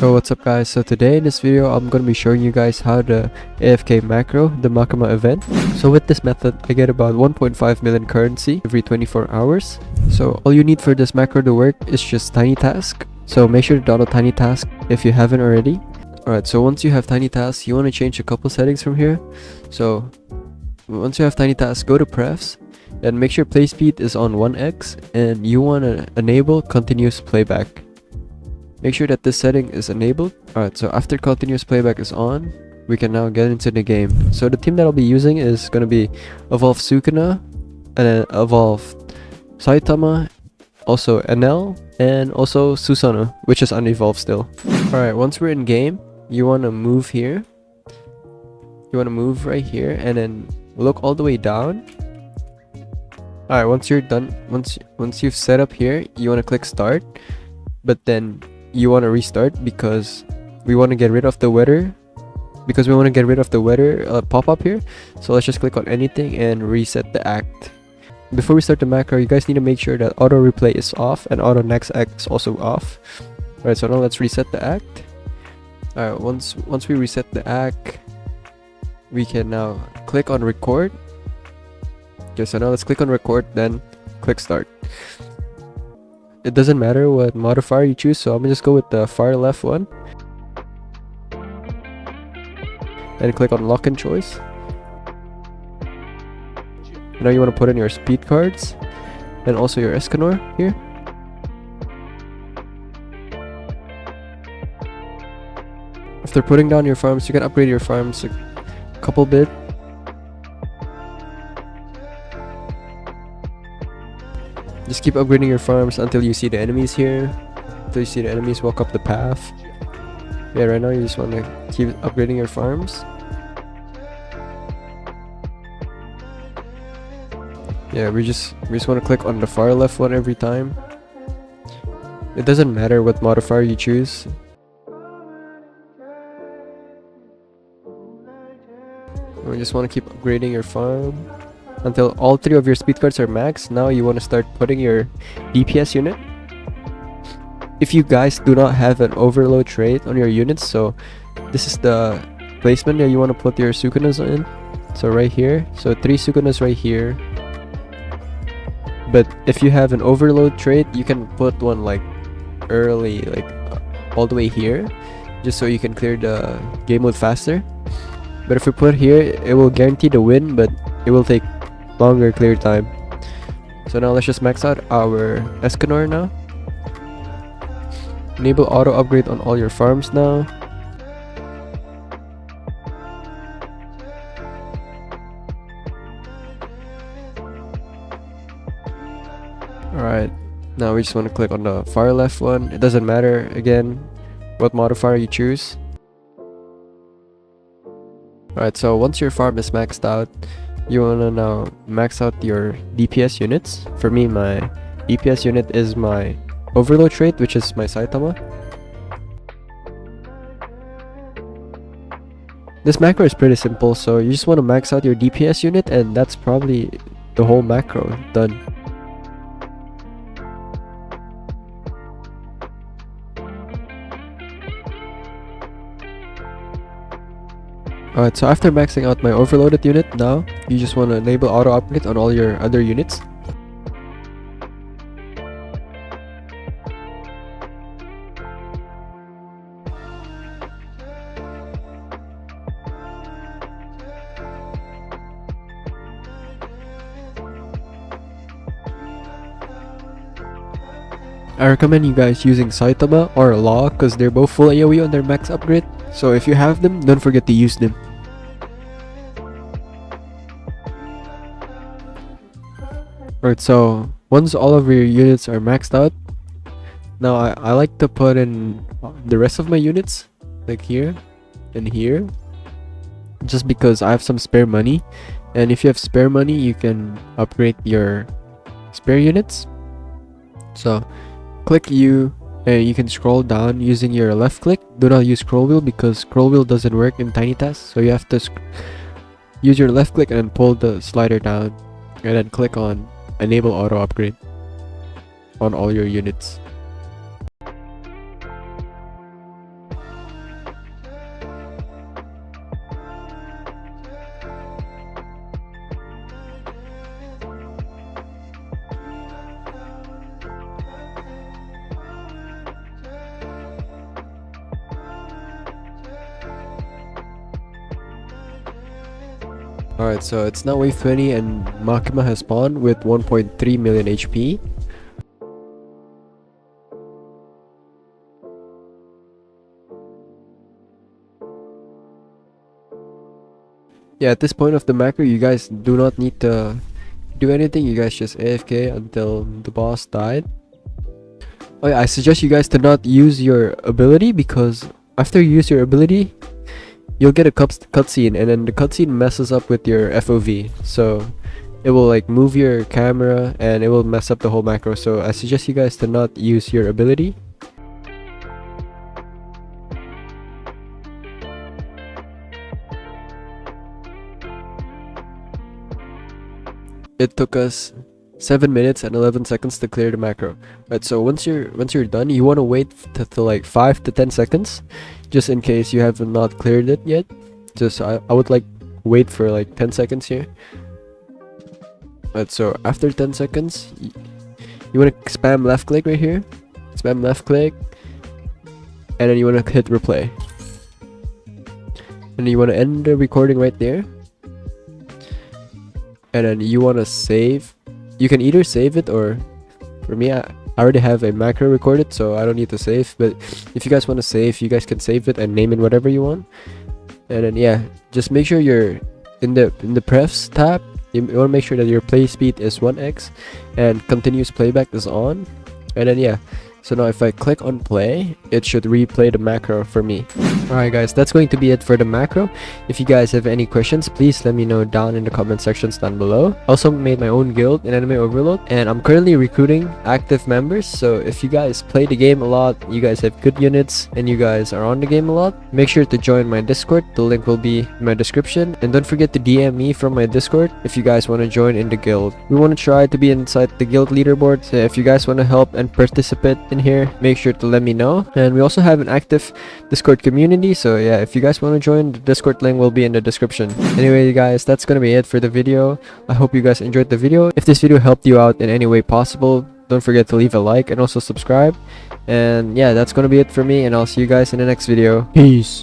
So what's up guys, so today in this video I'm going to be showing you guys how to AFK macro the Makima event. So with this method I get about 1.5 million currency every 24 hours. So all you need for this macro to work is just TinyTask. So make sure to download TinyTask if you haven't already. Alright, so once you have TinyTask you want to change a couple settings from here. So once you have TinyTask, go to prefs and make sure play speed is on 1x and you want to enable continuous playback. Make sure that this setting is enabled. Alright, so after continuous playback is on, we can now get into the game. So the team that I'll be using is going to be Evolve Sukuna, and then Evolve Saitama, also NL, and also Susanoo, which is unevolved still. Alright, once we're in game, you want to move here. You want to move right here and then look all the way down. Alright, once you're done, once you've set up here, you want to click start, but then you want to restart because we want to get rid of the weather pop-up here. So let's just click on anything and reset the act. Before we start the macro, you guys need to make sure that auto replay is off and auto next act is also off. Alright, so now let's reset the act. Alright, once we reset the act, we can now click on record. Okay, so now let's click on record, then click start. It doesn't matter what modifier you choose, so I'm gonna just go with the far left one. Then click on lock in choice. Now you want to put in your speed cards and also your Escanor here. After putting down your farms, you can upgrade your farms a couple bit. Just keep upgrading your farms until you see the enemies here. Until you see the enemies walk up the path. Yeah, right now you just want to keep upgrading your farms. Yeah, we just want to click on the far left one every time. It doesn't matter what modifier you choose. We just want to keep upgrading your farm until all 3 of your speed cards are maxed. Now you want to start putting your DPS unit. If you guys do not have an overload trait on your units, so this is the placement that you want to put your Sukunas in. So right here, so 3 Sukunas right here. But if you have an overload trait, you can put one like early, like all the way here, just so you can clear the game mode faster. But if we put here, it will guarantee the win, but it will take longer clear time. So now let's just max out our Escanor now. Enable auto upgrade on all your farms now. Alright, now we just want to click on the far left one. It doesn't matter again what modifier you choose. Alright, so once your farm is maxed out, you wanna now max out your DPS units. For me, my DPS unit is my overload trait, which is my Saitama. This macro is pretty simple, so you just want to max out your DPS unit and that's probably the whole macro done. Alright, so after maxing out my overloaded unit, now you just want to enable auto upgrade on all your other units. I recommend you guys using Saitama or Law because they're both full AoE on their max upgrade. So if you have them, don't forget to use them. Alright, so once all of your units are maxed out, now I like to put in the rest of my units, like here and here, just because I have some spare money. And if you have spare money, you can upgrade your spare units. So click U and you can scroll down using your left click. Do not use scroll wheel because scroll wheel doesn't work in TinyTask, so you have to use your left click and then pull the slider down and then click on enable auto upgrade on all your units. Alright, so it's now wave 20 and Makima has spawned with 1.3 million HP. Yeah, at this point of the macro, you guys do not need to do anything. You guys just AFK until the boss died. Oh yeah, I suggest you guys to not use your ability, because after you use your ability, you'll get a cutscene, and then the cutscene messes up with your FOV. So it will like move your camera and it will mess up the whole macro. So I suggest you guys to not use your ability. It took us 7 minutes and 11 seconds to clear the macro. Right, so once you're done, you want to wait to like 5 to 10 seconds, just in case you have not cleared it yet. Just I would like wait for like 10 seconds here. Right, so after 10 seconds, you want to spam left click right here, spam left click, and then you want to hit replay, and you want to end the recording right there. And then you want to save. You can either save it, or for me, I already have a macro recorded, so I don't need to save. But if you guys want to save, you guys can save it and name it whatever you want. And then yeah, just make sure you're in the prefs tab. You want to make sure that your play speed is 1x and continuous playback is on. And then yeah, so now if I click on play, it should replay the macro for me. Alright guys, that's going to be it for the macro. If you guys have any questions, please let me know down in the comment sections down below. I also made my own guild in Anime Overload, and I'm currently recruiting active members. So if you guys play the game a lot, you guys have good units, and you guys are on the game a lot, make sure to join my Discord. The link will be in my description. And don't forget to DM me from my Discord if you guys want to join in the guild. We want to try to be inside the guild leaderboard, so if you guys want to help and participate in here, make sure to let me know. And we also have an active Discord community, so yeah, if you guys want to join, the Discord link will be in the description. Anyway guys, that's gonna be it for the video. I hope you guys enjoyed the video. If this video helped you out in any way possible, don't forget to leave a like and also subscribe. And yeah, that's gonna be it for me, and I'll see you guys in the next video. Peace.